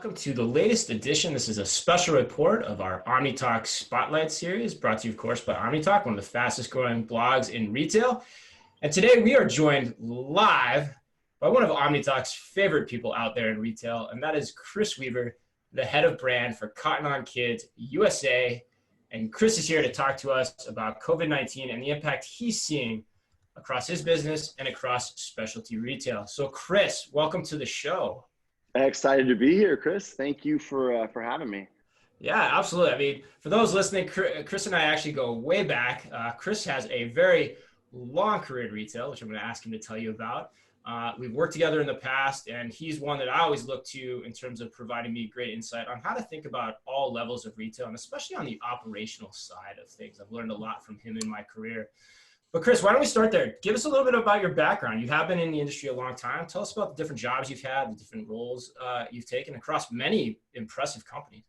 welcome to the latest edition. This is a special report of our OmniTalk Spotlight series, brought to you, of course, by OmniTalk, one of the fastest growing blogs in retail. And today we are joined live by one of OmniTalk's favorite people out there in retail, and that is Chris Weaver, the head of brand for Cotton On Kids USA. And Chris is here to talk to us about COVID-19 and the impact he's seeing across his business and across specialty retail. So Chris, welcome to the show. Excited to be here, Chris. Thank you for having me. Yeah, absolutely. I mean, for those listening, Chris and I actually go way back. Chris has a very long career in retail, which I'm going to ask him to tell you about. We've worked together in the past, and he's one that I always look to in terms of providing me great insight on how to think about all levels of retail, and especially on the operational side of things. I've learned a lot from him in my career. But Chris, why don't we start there? Give us a little bit about your background. You have been in the industry a long time. Tell us about the different jobs you've had, the different roles you've taken across many impressive companies.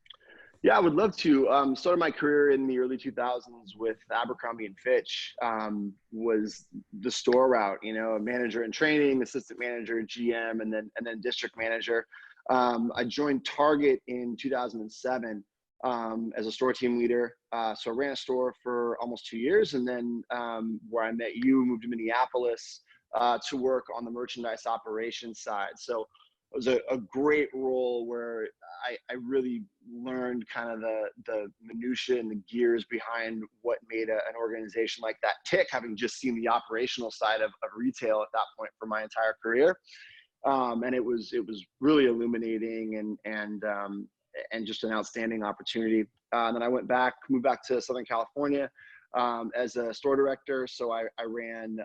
Yeah, I would love to. Started my career in the early 2000s with Abercrombie and Fitch. Was the store route, a manager in training, assistant manager, GM, and then district manager. I joined Target in 2007 as a store team leader. So I ran a store for almost 2 years, and then where I met you, moved to Minneapolis to work on the merchandise operations side. So it was a great role where I really learned kind of the minutia and the gears behind what made an organization like that tick, having just seen the operational side of retail at that point for my entire career. And it was really illuminating and just an outstanding opportunity. And then I moved back to Southern California as a store director. So I ran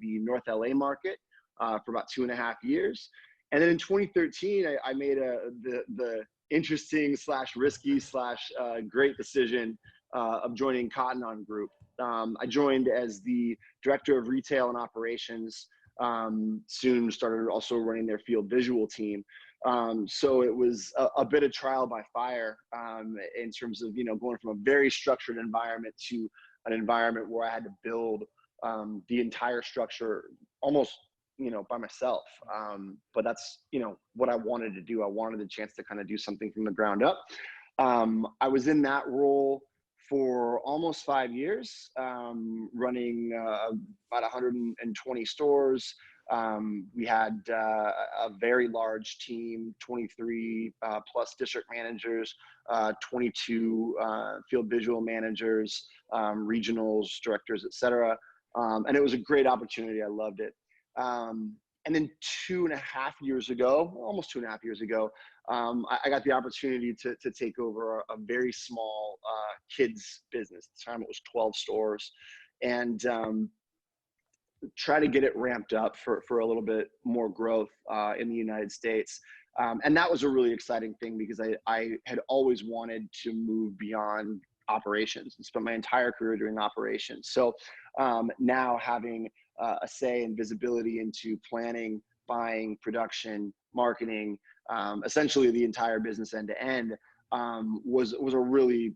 the North LA market for about 2.5 years. And then in 2013, I made the interesting / risky / great decision of joining Cotton On Group. I joined as the director of retail and operations. Soon started also running their field visual team. So it was a bit of trial by fire in terms of, going from a very structured environment to an environment where I had to build the entire structure almost, by myself. But that's, what I wanted to do. I wanted the chance to kind of do something from the ground up. I was in that role for almost 5 years, running about 120 stores. We had a very large team, 23 plus district managers, 22 field visual managers, regionals, directors, et cetera. And it was a great opportunity. I loved it. And then almost 2.5 years ago, I got the opportunity to take over a very small kids business. At the time it was 12 stores, and try to get it ramped up for a little bit more growth in the United States. And that was a really exciting thing because I had always wanted to move beyond operations and spent my entire career doing operations. So now having a say and visibility into planning, buying, production, marketing, essentially the entire business end to end, was a really,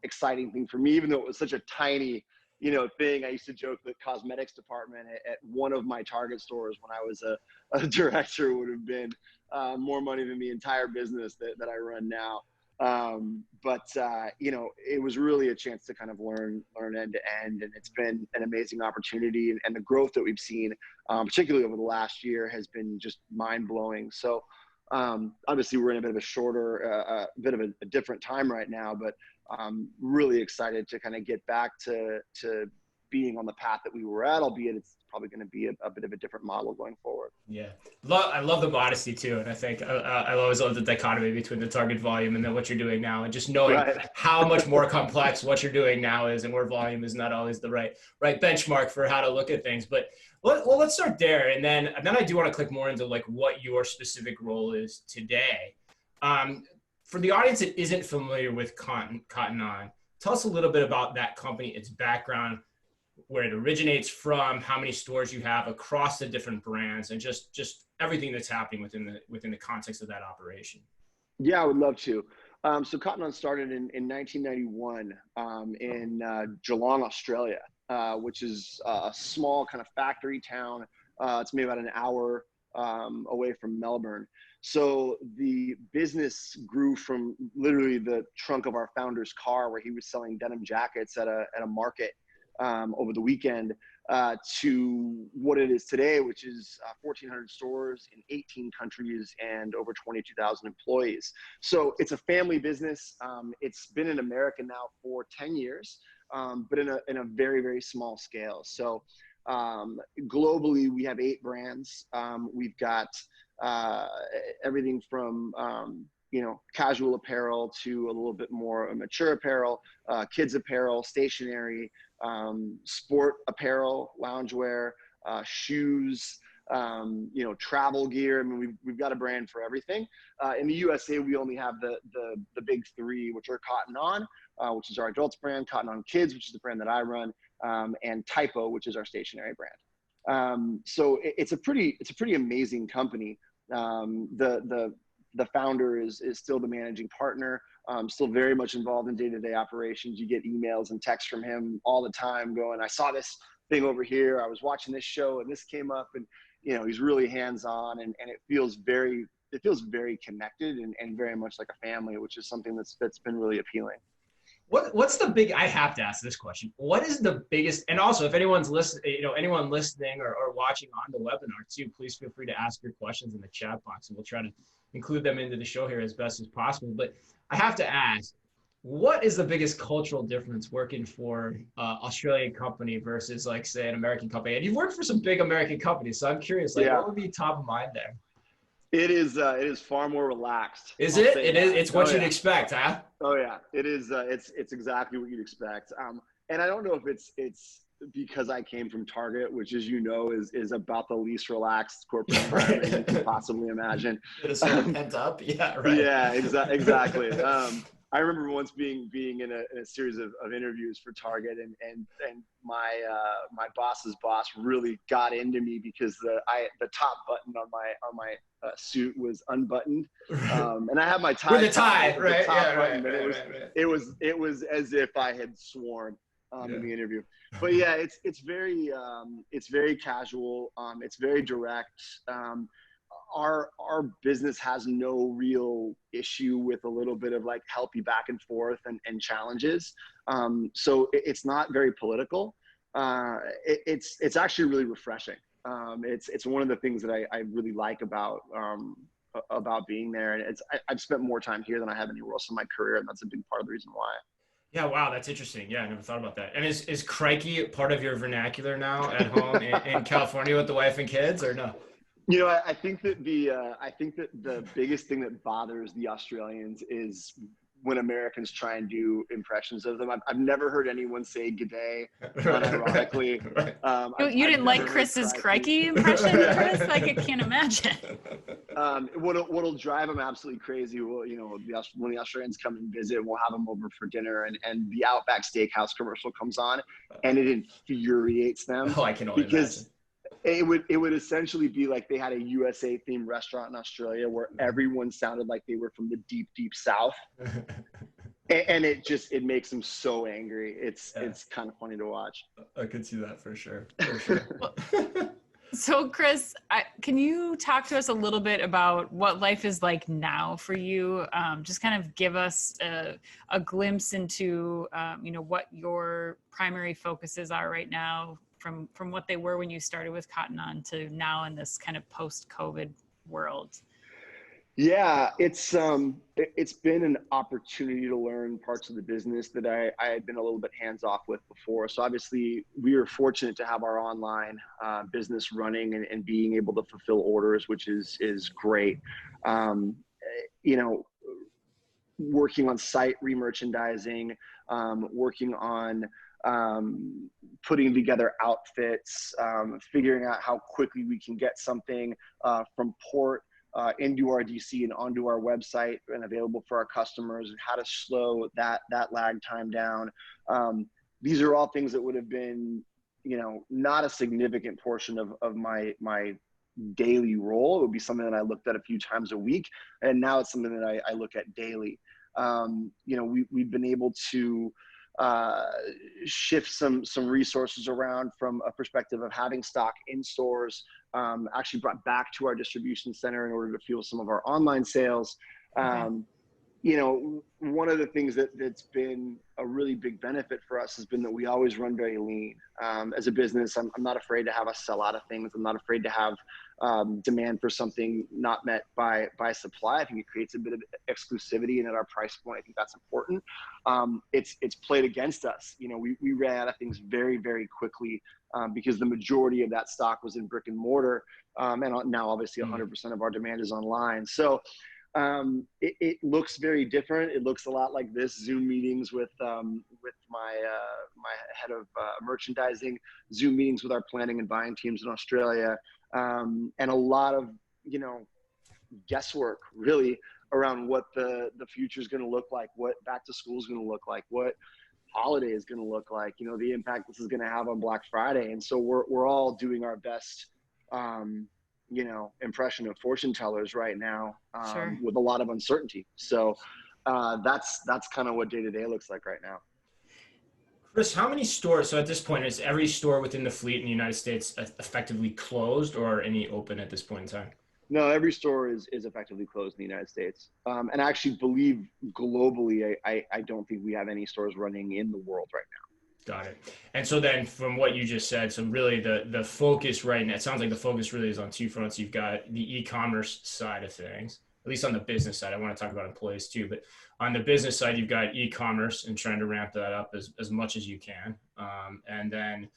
exciting thing for me, even though it was such a tiny, thing. I used to joke that cosmetics department at one of my Target stores when I was a director would have been more money than the entire business that I run now. But it was really a chance to kind of learn end to end, and it's been an amazing opportunity, and the growth that we've seen, particularly over the last year, has been just mind blowing. So obviously we're in a bit of a different time right now, but really excited to kind of get back to being on the path that we were at, albeit it's probably going to be a bit of a different model going forward. Yeah. I love the modesty too. And I think I always love the dichotomy between the target volume and then what you're doing now, and just knowing how much more complex what you're doing now is, and where volume is not always the right benchmark for how to look at things. But let's start there. And then I do want to click more into like what your specific role is today. For the audience that isn't familiar with Cotton On, tell us a little bit about that company, its background, where it originates from, how many stores you have across the different brands, and just everything that's happening within the context of that operation. Yeah, I would love to. So Cotton On started in 1991 in Geelong, Australia, which is a small kind of factory town. It's maybe about an hour away from Melbourne. So the business grew from literally the trunk of our founder's car, where he was selling denim jackets at a market over the weekend, to what it is today, which is 1,400 stores in 18 countries and over 22,000 employees. So it's a family business. It's been in America now for 10 years, but in a very, very small scale. So globally, we have 8 brands. We've got everything from casual apparel to a little bit more mature apparel, kids apparel, stationery, sport apparel, loungewear, shoes, travel gear. I mean, we've got a brand for everything. In the USA, we only have the big 3, which are Cotton On, which is our adults brand, Cotton On Kids, which is the brand that I run, and Typo, which is our stationery brand. So it's a pretty amazing company. The founder is still the managing partner, still very much involved in day-to-day operations. You get emails and texts from him all the time going, I saw this thing over here, I was watching this show and this came up, and he's really hands-on, and it feels very connected and very much like a family, which is something that's been really appealing. What's the big, I have to ask this question. What is the biggest, and also if anyone's listening, anyone listening or watching on the webinar too, please feel free to ask your questions in the chat box, and we'll try to include them into the show here as best as possible. But I have to ask, what is the biggest cultural difference working for Australian company versus, like, say, an American company? And you've worked for some big American companies, so I'm curious, what would be top of mind there? It is far more relaxed. Is it? It is. It's what you'd expect, huh? Oh yeah, it is. It's exactly what you'd expect. And I don't know if it's because I came from Target, which, as you know, is about the least relaxed corporate environment you can possibly imagine. It's sort of pent up. Yeah, right. Yeah, exactly. I remember once being in a series of interviews for Target, and my boss's boss really got into me because the top button on my suit was unbuttoned, and I had my tie with a tie, right? Yeah, right. It was as if I had sworn in the interview. But yeah, it's very casual. It's very direct. Our business has no real issue with a little bit of like healthy back and forth and challenges. So it's not very political. It's actually really refreshing. It's one of the things that I really like about being there. And I've spent more time here than I have anywhere else in my career, and that's a big part of the reason why. Yeah, wow, that's interesting. Yeah, I never thought about that. And is crikey part of your vernacular now at home in California with the wife and kids, or no? I think that the biggest thing that bothers the Australians is when Americans try and do impressions of them. I've never heard anyone say "g'day" unironically. Right. You didn't like Chris's crikey impression, Chris? Like, I can't imagine. What'll drive them absolutely crazy? Well, when the Australians come and visit, we'll have them over for dinner, and the Outback Steakhouse commercial comes on, and it infuriates them. Oh, I can only imagine. It would essentially be like they had a USA themed restaurant in Australia where everyone sounded like they were from the deep, deep South. And it makes them so angry. It's kind of funny to watch. I could see that for sure. So Chris, can you talk to us a little bit about what life is like now for you? Just kind of give us a glimpse into, what your primary focuses are right now, from what they were when you started with Cotton On to now in this kind of post-COVID world. Yeah, it's been an opportunity to learn parts of the business that I had been a little bit hands off with before. So obviously we were fortunate to have our online business running and being able to fulfill orders, which is great. Working on site remerchandising, working on putting together outfits, figuring out how quickly we can get something from port into our DC and onto our website and available for our customers, and how to slow that lag time down. These are all things that would have been, not a significant portion of my daily role. It would be something that I looked at a few times a week, and now it's something that I look at daily. We've been able to shift some resources around from a perspective of having stock in stores, actually brought back to our distribution center in order to fuel some of our online sales. You know, one of the things that's been a really big benefit for us has been that we always run very lean. As a business, I'm not afraid to have us sell out of things. I'm not afraid to have demand for something not met by supply. I think it creates a bit of exclusivity, and at our price point, I think that's important. It's played against us. You know, we ran out of things very, very quickly because the majority of that stock was in brick and mortar, and now obviously 100% of our demand is online. So it looks very different. It looks a lot like this: Zoom meetings with my head of merchandising, Zoom meetings with our planning and buying teams in Australia, and a lot of, you know, guesswork really around what the future is going to look like, what back to school is going to look like, what holiday is going to look like, you know, the impact this is going to have on Black Friday. And so we're all doing our best, you know, impression of fortune tellers right now, Sure. with a lot of uncertainty. So that's kind of what day-to-day looks like right now. Chris, how many stores, so at this point, is every store within the fleet in the United States effectively closed, or are any open at this point in time? No, every store is effectively closed in the United States. And I actually believe globally, I don't think we have any stores running in the world right now. Got it. And so then from what you just said, so really the focus right now, it sounds like the focus really is on two fronts. You've got the e-commerce side of things, at least on the business side. I want to talk about employees too, but on the business side, you've got e-commerce and trying to ramp that up as much as you can. And then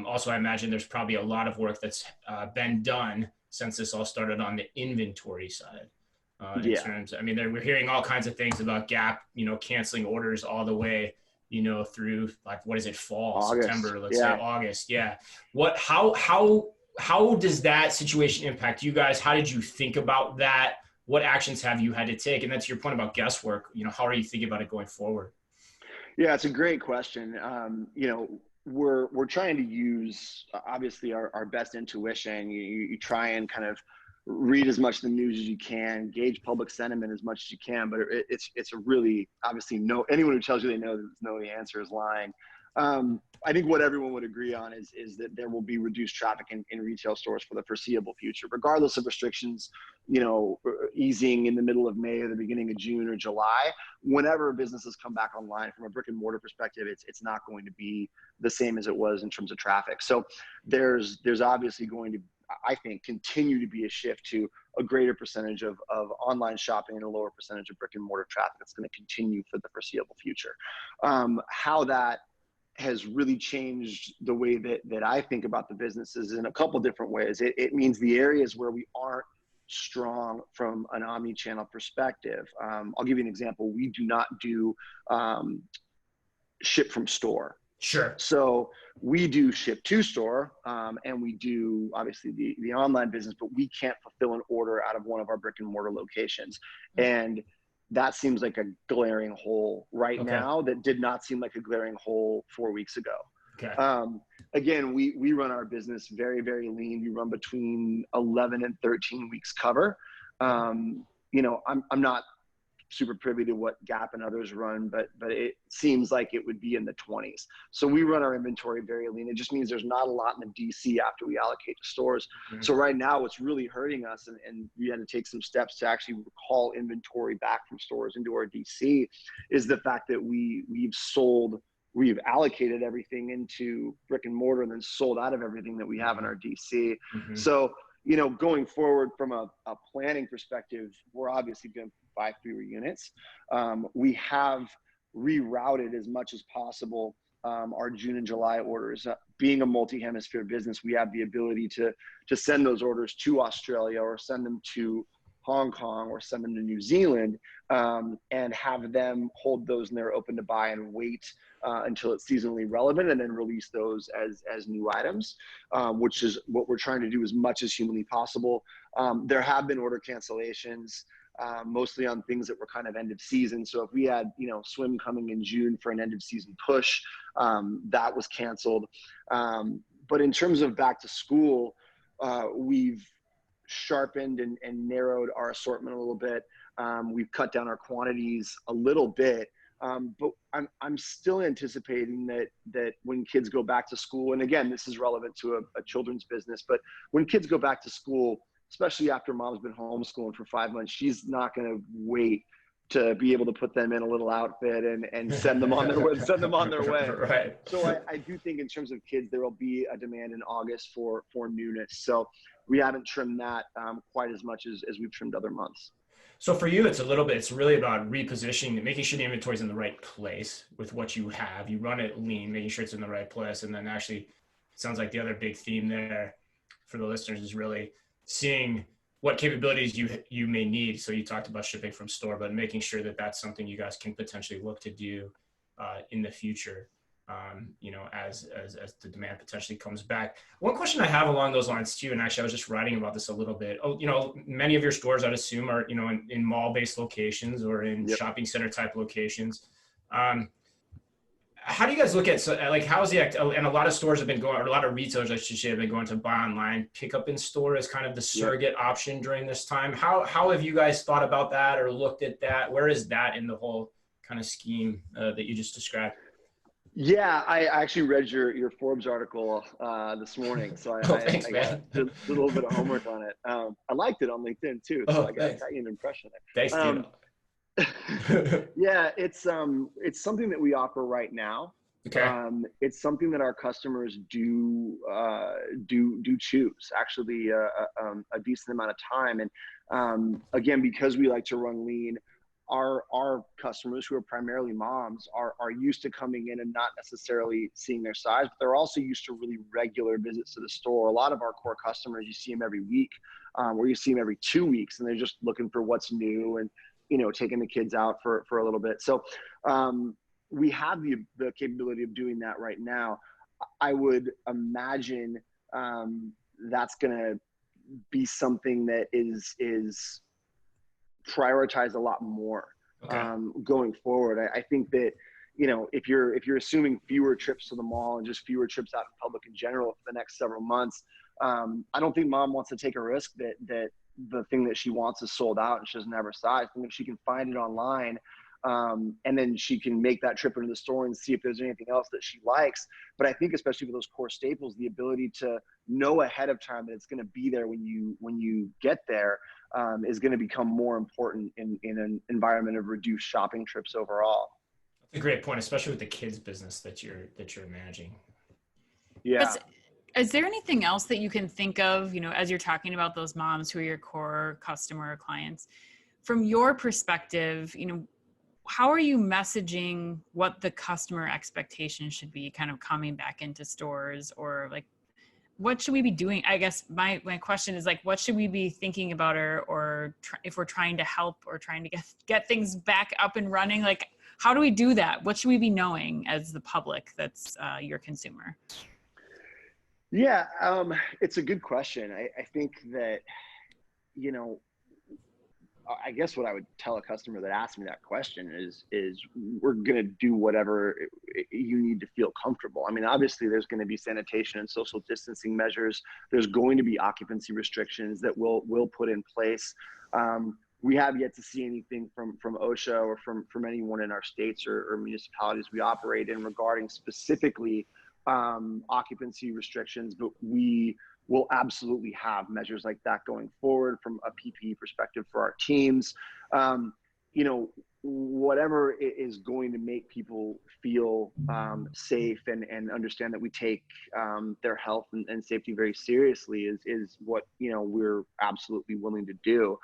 also I imagine there's probably a lot of work that's been done since this all started on the inventory side. In terms, I mean, we're hearing all kinds of things about Gap, you know, canceling orders all the way, you know, through like, what is it, fall, August. September, let's say August. Yeah. How does that situation impact you guys? How did you think about that? What actions have you had to take? And that's your point about guesswork. You know, how are you thinking about it going forward? Yeah, it's a great question. You know, we're trying to use obviously our best intuition. You try and kind of read as much of the news as you can, gauge public sentiment as much as you can, but it's a really, obviously, anyone who tells you they know the answer is lying. I think what everyone would agree on is that there will be reduced traffic in retail stores for the foreseeable future, regardless of restrictions, you know, easing in the middle of May or the beginning of June or July. Whenever businesses come back online from a brick and mortar perspective, it's not going to be the same as it was in terms of traffic. So there's obviously going to, I think, continue to be a shift to a greater percentage of online shopping and a lower percentage of brick and mortar traffic. That's going to continue for the foreseeable future. How that has really changed the way that I think about the businesses in a couple different ways. It means the areas where we aren't strong from an omni-channel perspective. I'll give you an example. We do not do ship from store. Sure. So we do ship to store, and we do obviously the online business, but we can't fulfill an order out of one of our brick and mortar locations. And that seems like a glaring hole right now that did not seem like a glaring hole 4 weeks ago. Okay. Again, we run our business very, very lean. We run between 11 and 13 weeks cover. You know, I'm not super privy to what Gap and others run, but it seems like it would be in the 20s. So we run our inventory very lean. It just means there's not a lot in the DC after we allocate to stores. Mm-hmm. So right now what's really hurting us, and we had to take some steps to actually recall inventory back from stores into our DC, is the fact that we've allocated everything into brick and mortar and then sold out of everything that we have in our DC. Mm-hmm. So, you know, going forward from a planning perspective, we're obviously going to buy fewer units. We have rerouted as much as possible our June and July orders. Being a multi-hemisphere business, we have the ability to send those orders to Australia or send them to Hong Kong or send them to New Zealand, and have them hold those in their open to buy and wait until it's seasonally relevant, and then release those as new items, which is what we're trying to do as much as humanly possible. There have been order cancellations, mostly on things that were kind of end of season. So if we had, you know, swim coming in June for an end of season push, that was canceled. But in terms of back to school, we've sharpened and narrowed our assortment a little bit. We've cut down our quantities a little bit, But I'm still anticipating that when kids go back to school, and again, this is relevant to a children's business, but when kids go back to school, especially after mom's been homeschooling for 5 months, she's not going to wait to be able to put them in a little outfit and send them on their way. Right. So I do think in terms of kids, there will be a demand in August for newness. So we haven't trimmed that quite as much as we've trimmed other months. So for you, it's really about repositioning and making sure the inventory is in the right place with what you have. You run it lean, making sure it's in the right place. And then actually, it sounds like the other big theme there for the listeners is really seeing what capabilities you may need. So you talked about shipping from store, but making sure that that's something you guys can potentially look to do in the future, as the demand potentially comes back. One question I have along those lines too, and actually I was just writing about this a little bit. Many of your stores, I'd assume, are in mall-based locations or in shopping center type locations. How do you guys look at, how is and a lot of stores have been going, or a lot of retailers, I should say, have been going to buy online, pick up in store as kind of the surrogate option during this time. How have you guys thought about that or looked at that? Where is that in the whole kind of scheme that you just described? Yeah, I actually read your Forbes article this morning, so I did a little bit of homework on it. I liked it on LinkedIn too, so I got you an impression there. Thanks, dude. Yeah, it's something that we offer right now. Okay. It's something that our customers do choose actually a decent amount of time. And again, because we like to run lean, our customers, who are primarily moms, are used to coming in and not necessarily seeing their size, but they're also used to really regular visits to the store. A lot of our core customers, you see them every week, or you see them every 2 weeks, and they're just looking for what's new and taking the kids out for a little bit. So we have the capability of doing that right now. I would imagine that's going to be something that is prioritized a lot more going forward. I think that if you're assuming fewer trips to the mall and just fewer trips out in public in general for the next several months, I don't think mom wants to take a risk that the thing that she wants is sold out and she doesn't have her size. I think if she can find it online, and then she can make that trip into the store and see if there's anything else that she likes. But I think especially for those core staples, the ability to know ahead of time that it's going to be there when you get there is going to become more important in an environment of reduced shopping trips overall. That's a great point, especially with the kids business that you're managing. Yeah. Is there anything else that you can think of, as you're talking about those moms who are your core customer or clients, from your perspective, how are you messaging what the customer expectation should be kind of coming back into stores, or what should we be doing? I guess my question is what should we be thinking about, or if we're trying to help or trying to get things back up and running, how do we do that? What should we be knowing as the public that's your consumer? Yeah, it's a good question. I think that, I guess what I would tell a customer that asks me that question is we're going to do whatever you need to feel comfortable. I mean, obviously there's going to be sanitation and social distancing measures. There's going to be occupancy restrictions that we'll put in place. We have yet to see anything from OSHA or from anyone in our states or municipalities we operate in regarding specifically occupancy restrictions, but we will absolutely have measures like that going forward from a PPE perspective for our teams. Whatever is going to make people feel safe and understand that we take their health and safety very seriously is what we're absolutely willing to do.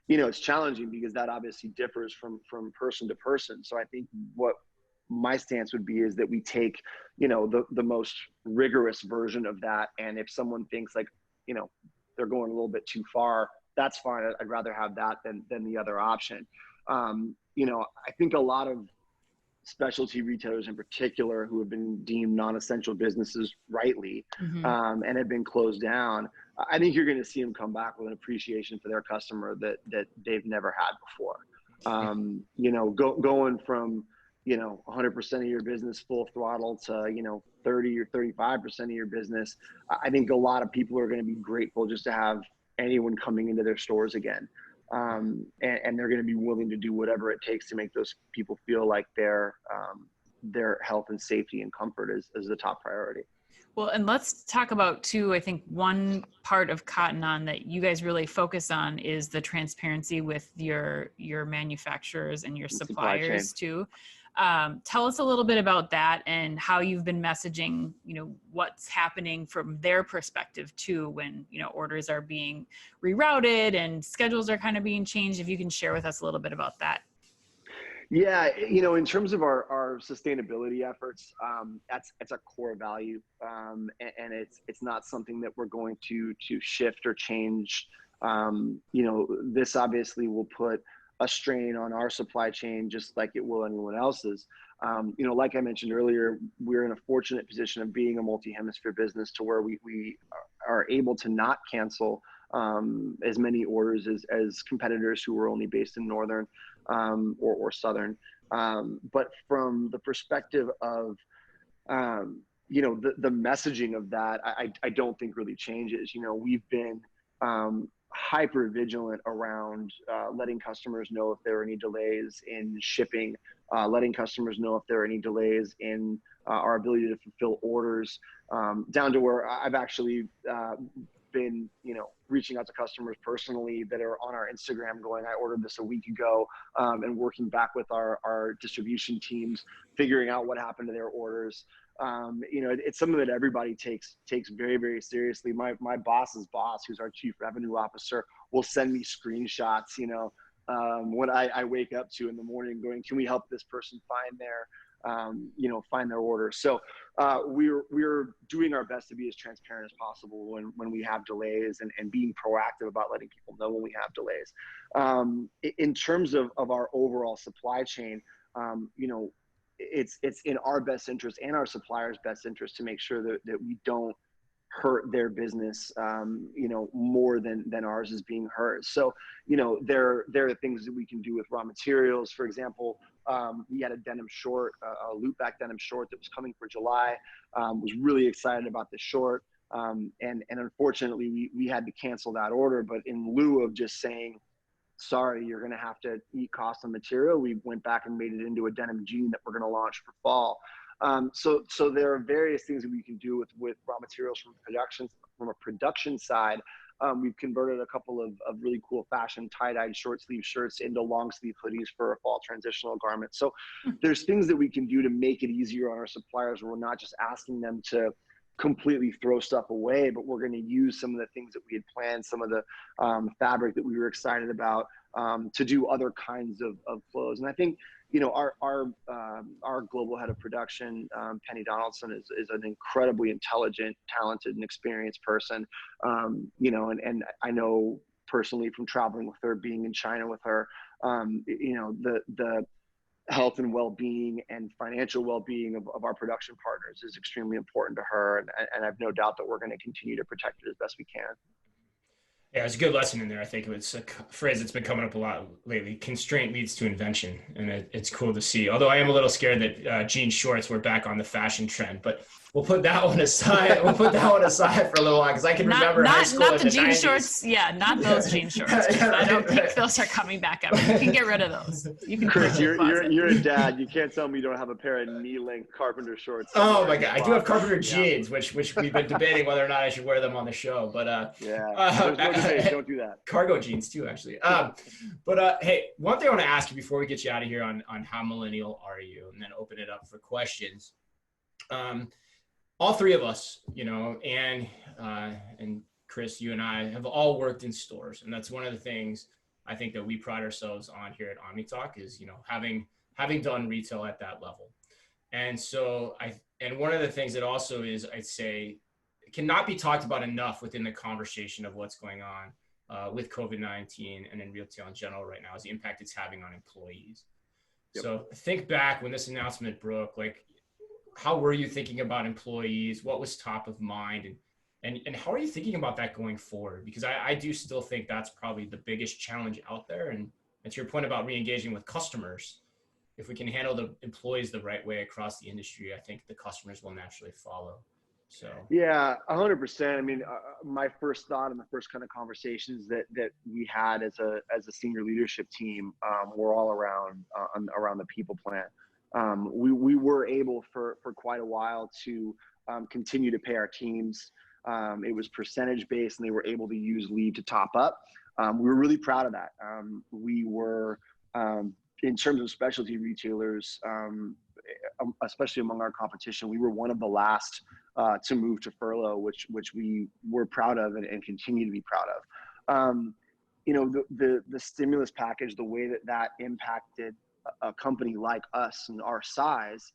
It's challenging because that obviously differs from person to person. So I think what my stance would be is that we take, the most rigorous version of that. And if someone thinks they're going a little bit too far, that's fine. I'd rather have that than the other option. I think a lot of specialty retailers in particular who have been deemed non-essential businesses rightly, and have been closed down, I think you're going to see them come back with an appreciation for their customer that they've never had before. Going from 100% of your business full throttle to 30 or 35% of your business, I think a lot of people are going to be grateful just to have anyone coming into their stores again. and they're going to be willing to do whatever it takes to make those people feel like their health and safety and comfort is the top priority. Well, and let's talk about too, I think one part of Cotton On that you guys really focus on is the transparency with your manufacturers and your suppliers too. Tell us a little bit about that and how you've been messaging, what's happening from their perspective too, when, orders are being rerouted and schedules are kind of being changed. If you can share with us a little bit about that. Yeah, in terms of our sustainability efforts, that's a core value, and it's not something that we're going to shift or change. This obviously will put a strain on our supply chain, just like it will anyone else's. Like I mentioned earlier, we're in a fortunate position of being a multi-hemisphere business to where we are able to not cancel as many orders as competitors who are only based in Northern or Southern. But from the perspective of, the messaging of that, I don't think really changes. We've been hyper vigilant around letting customers know if there are any delays in shipping, letting customers know if there are any delays in our ability to fulfill orders, down to where I've actually been, reaching out to customers personally that are on our Instagram going, I ordered this a week ago, and working back with our distribution teams, figuring out what happened to their orders. It's something that everybody takes very, very seriously. My boss's boss, who's our chief revenue officer, will send me screenshots, when I wake up in the morning going, can we help this person find their order? So we're doing our best to be as transparent as possible when we have delays and being proactive about letting people know when we have delays. In terms of our overall supply chain, it's in our best interest and our suppliers' best interest to make sure that we don't hurt their business, more than ours is being hurt. So, there are things that we can do with raw materials. For example, we had a denim short, a loop back denim short that was coming for July. Was really excited about the short. And unfortunately we had to cancel that order, but in lieu of just saying, sorry, you're going to have to eat cost of material, we went back and made it into a denim jean that we're going to launch for fall. So there are various things that we can do with raw materials from a production side. We've converted a couple of really cool fashion tie-dyed short sleeve shirts into long sleeve hoodies for a fall transitional garment. So there's things that we can do to make it easier on our suppliers. We're not just asking them to completely throw stuff away, but we're going to use some of the things that we had planned, some of the fabric that we were excited about, to do other kinds of clothes. And I think, our global head of production, Penny Donaldson, is an incredibly intelligent, talented, and experienced person. And I know personally from traveling with her, being in China with her, the health and well-being and financial well-being of our production partners is extremely important to her. And I have no doubt that we're going to continue to protect it as best we can. Yeah, it's a good lesson in there. I think it's a phrase that's been coming up a lot lately. Constraint leads to invention, and it's cool to see. Although I am a little scared that jean shorts were back on the fashion trend, but we'll put that one aside. We'll put that one aside for a little while because I can remember high school not in the jean 90s. Shorts. Yeah, not those jean shorts. I don't think those are coming back ever. You can get rid of those. You can. Chris, you're a dad. You can't tell me you don't have a pair of knee-length carpenter shorts. Oh my God, I do have carpenter jeans, which we've been debating whether or not I should wear them on the show. But there's no debate. Don't do that. Cargo jeans too, actually. Hey, one thing I want to ask you before we get you out of here on how millennial are you, and then open it up for questions. All three of us, and Chris, you and I have all worked in stores, and that's one of the things I think that we pride ourselves on here at OmniTalk is, having done retail at that level. And so one of the things that also is, I'd say, cannot be talked about enough within the conversation of what's going on with COVID-19 and in retail in general right now is the impact it's having on employees. Yep. So think back when this announcement broke, how were you thinking about employees? What was top of mind? And how are you thinking about that going forward? Because I do still think that's probably the biggest challenge out there. And to your point about re-engaging with customers, if we can handle the employees the right way across the industry, I think the customers will naturally follow. So yeah, 100%. I mean, my first thought and the first kind of conversations that we had as a senior leadership team were all around the people plan. We were able for quite a while to continue to pay our teams. It was percentage based, and they were able to use leave to top up. We were really proud of that. We were, in terms of specialty retailers, especially among our competition, we were one of the last to move to furlough, which we were proud of and continue to be proud of. You know, the stimulus package, the way that impacted a company like us and our size,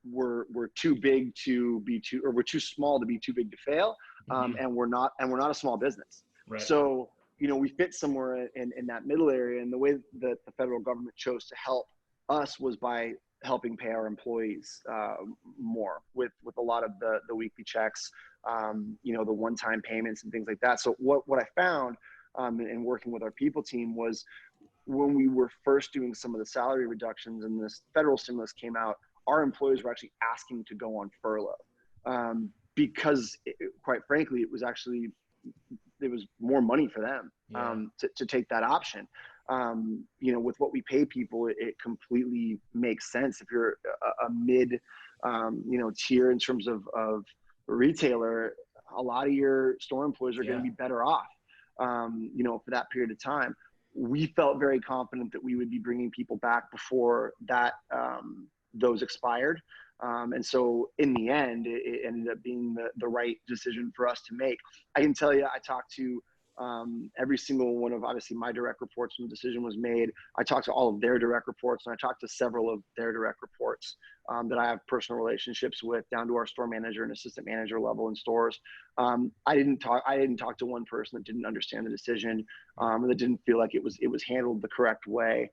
we're too big to be too, or we're too small to be too big to fail, and we're not a small business. Right. So, you know, we fit somewhere in that middle area, and the way that the federal government chose to help us was by helping pay our employees more with a lot of the weekly checks, you know, the one-time payments and things like that. So what I found in working with our people team was, when we were first doing some of the salary reductions and this federal stimulus came out, our employees were actually asking to go on furlough because quite frankly, it was more money for them to take that option. You know, with what we pay people, it completely makes sense. If you're a mid, you know, tier in terms of retailer, a lot of your store employees are going to be better off, you know, for that period of time. We felt very confident that we would be bringing people back before that those expired. And so in the end, it ended up being the right decision for us to make. I can tell you, I talked to every single one of, obviously, my direct reports when the decision was made. I talked to all of their direct reports, and I talked to several of their direct reports that I have personal relationships with, down to our store manager and assistant manager level in stores. I didn't talk to one person that didn't understand the decision, or that didn't feel like it was handled the correct way.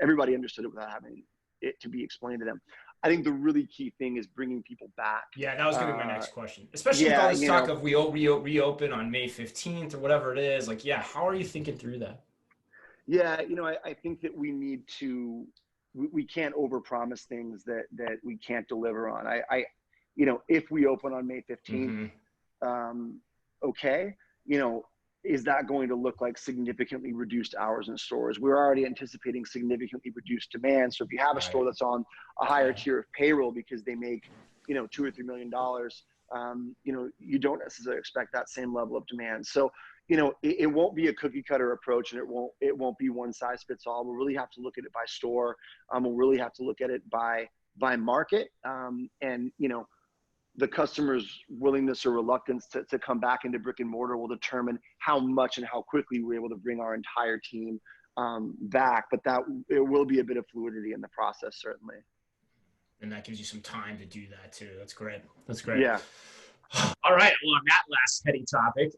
Everybody understood it without having it to be explained to them. I think the really key thing is bringing people back. Yeah, that was going to be my next question. Especially with all this talk of we reopen on May 15th or whatever it is. Like, yeah, how are you thinking through that? Yeah, you know, I think that we need to, we can't overpromise things that we can't deliver on. You know, if we open on May 15th, okay, you know, is that going to look like significantly reduced hours in stores? We're already anticipating significantly reduced demand. So if you have a store that's on a higher tier of payroll because they make, you know, $2 or $3 million, you know, you don't necessarily expect that same level of demand. So, you know, it won't be a cookie cutter approach, and it won't be one size fits all. We'll really have to look at it by store. We'll really have to look at it by market, and, you know, the customer's willingness or reluctance to come back into brick and mortar will determine how much and how quickly we're able to bring our entire team back. But it will be a bit of fluidity in the process, certainly. And that gives you some time to do that too. That's great. That's great. Yeah. All right. Well, on that last heady topic,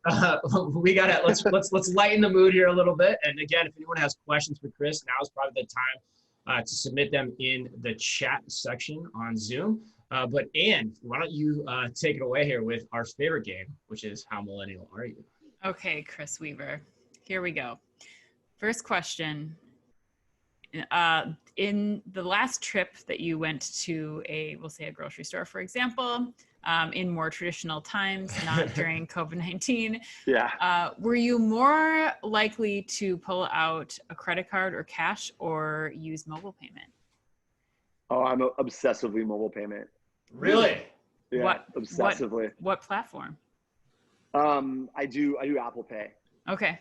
we gotta let's lighten the mood here a little bit. And again, if anyone has questions for Chris, now is probably the time to submit them in the chat section on Zoom. But Anne, why don't you take it away here with our favorite game, which is How Millennial Are You? Okay, Chris Weaver, here we go. First question. In the last trip that you went to we'll say a grocery store, for example, in more traditional times, not during COVID-19, were you more likely to pull out a credit card or cash or use mobile payment? Oh, I'm obsessively mobile payment. Really? Yeah, obsessively. What platform? I do Apple Pay. Okay.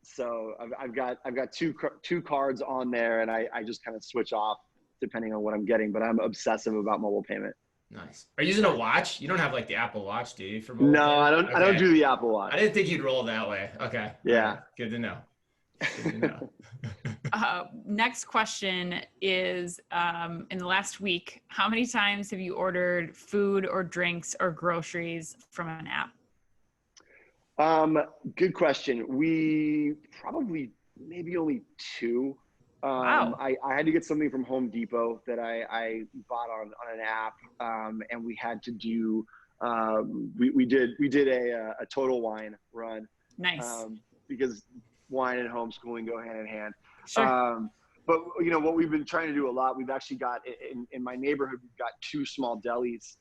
So I've got two cards on there, and I just kind of switch off depending on what I'm getting. But I'm obsessive about mobile payment. Nice. Are you using a watch? You don't have like the Apple Watch, do you? For mobile no, payment? I don't. Okay. I don't do the Apple Watch. I didn't think you'd roll that way. Okay. Yeah. Right. Good to know. Good to know. Next question is, in the last week, how many times have you ordered food or drinks or groceries from an app? Good question. We probably maybe only 2. Wow. I had to get something from Home Depot that I bought on an app, and we had to do we did a Total Wine run. Nice. Because wine and homeschooling go hand in hand. Sure. But you know what we've been trying to do a lot. We've actually got in my neighborhood, we've got 2 small delis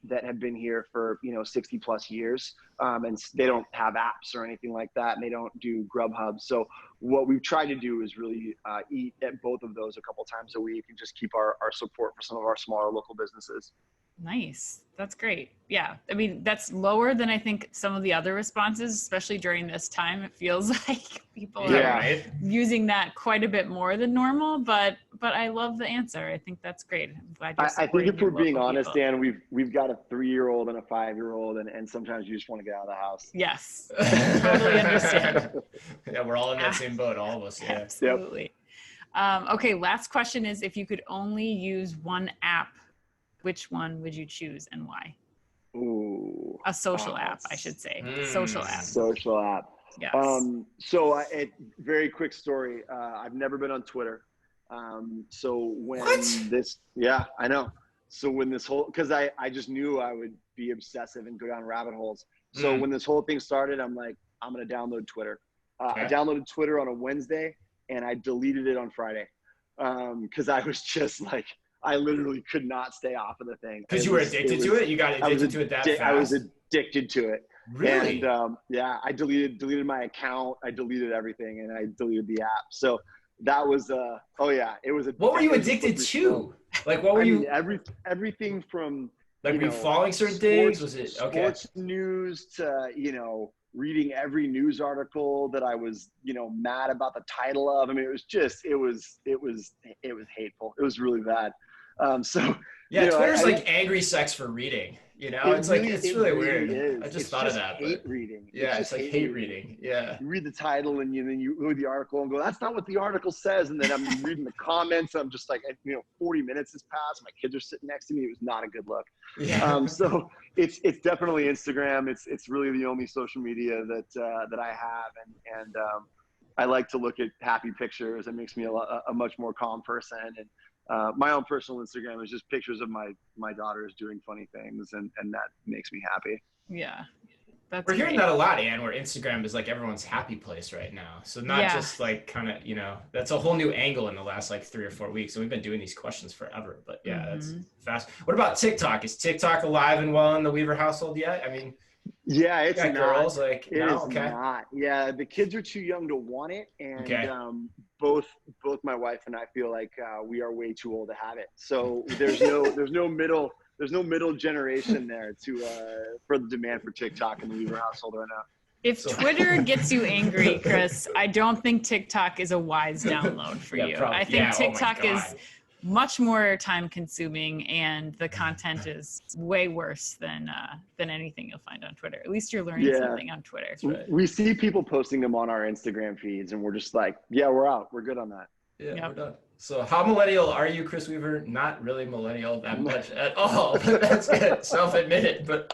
that have been here for, 60 plus years. And they don't have apps or anything like that. And they don't do Grubhub. So what we've tried to do is really eat at both of those a couple times a week and just keep our support for some of our smaller local businesses. Nice. That's great. Yeah. I mean, that's lower than I think some of the other responses, especially during this time. It feels like people are using that quite a bit more than normal, but I love the answer. I think that's great. I'm glad you're I think if we're being honest, people. Dan, we've got a 3-year-old and a 5-year-old, and sometimes you just want to get out of the house. Yes. Totally understand. Yeah, we're all in that same boat, all of us. Yeah. Absolutely. Okay. Last question is, if you could only use one app, which one would you choose and why? Ooh. A social app, I should say. Social app. Social app. Yes. So very quick story. I've never been on Twitter. So when I know. So when this whole, cause I just knew I would be obsessive and go down rabbit holes. So when this whole thing started, I'm like, I'm going to download Twitter. I downloaded Twitter on a Wednesday and I deleted it on Friday. Cause I was just like, I literally could not stay off of the thing. Because you were addicted to it? You got addicted to it that fast? I was addicted to it. Really? And I deleted my account. I deleted everything and I deleted the app. So that was, it was a. What were you addicted to? Like, what were you? Everything from. Like, were you following certain things? Was it okay? Sports news to, reading every news article that I was, mad about the title of. I mean, it was hateful. It was really bad. Twitter's like angry sex for reading. It's really weird. Is. I just thought of that. Hate reading. Yeah, it's like hate reading. Yeah. You read the title and then you read the article and go, that's not what the article says. And then I'm reading the comments. I'm just like, 40 minutes has passed. My kids are sitting next to me. It was not a good look. Yeah. So it's definitely Instagram. It's really the only social media that I have. And I like to look at happy pictures. It makes me a much more calm person. And my own personal Instagram is just pictures of my daughters doing funny things, and that makes me happy. Yeah. We're hearing that a lot, Ann, where Instagram is like everyone's happy place right now. So not just like kind of, that's a whole new angle in the last like 3 or 4 weeks. And we've been doing these questions forever, but that's fast. What about TikTok? Is TikTok alive and well in the Weaver household yet? I mean, yeah, it's not. Girls like, it is not. Yeah, the kids are too young to want it, and both my wife and I feel like we are way too old to have it. So there's no middle generation there for the demand for TikTok in the Weaver household right now. If Twitter gets you angry, Chris, I don't think TikTok is a wise download for you. I think TikTok is much more time consuming and the content is way worse than anything you'll find on Twitter. At least you're learning something on Twitter. Right. We see people posting them on our Instagram feeds and we're just like, yeah, we're out. We're good on that. Yeah, we're done. So how millennial are you, Chris Weaver? Not really millennial that much at all, but that's good. Self-admitted, but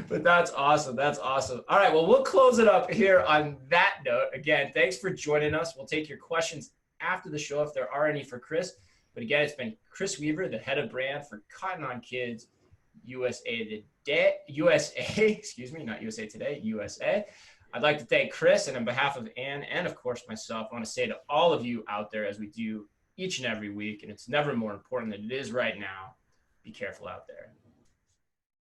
that's awesome. That's awesome. All right, well, we'll close it up here on that note. Again, thanks for joining us. We'll take your questions after the show if there are any for Chris. But again, it's been Chris Weaver, the head of brand for Cotton On Kids USA Today. I'd like to thank Chris, and on behalf of Ann and of course myself, I want to say to all of you out there, as we do each and every week, and it's never more important than it is right now, be careful out there.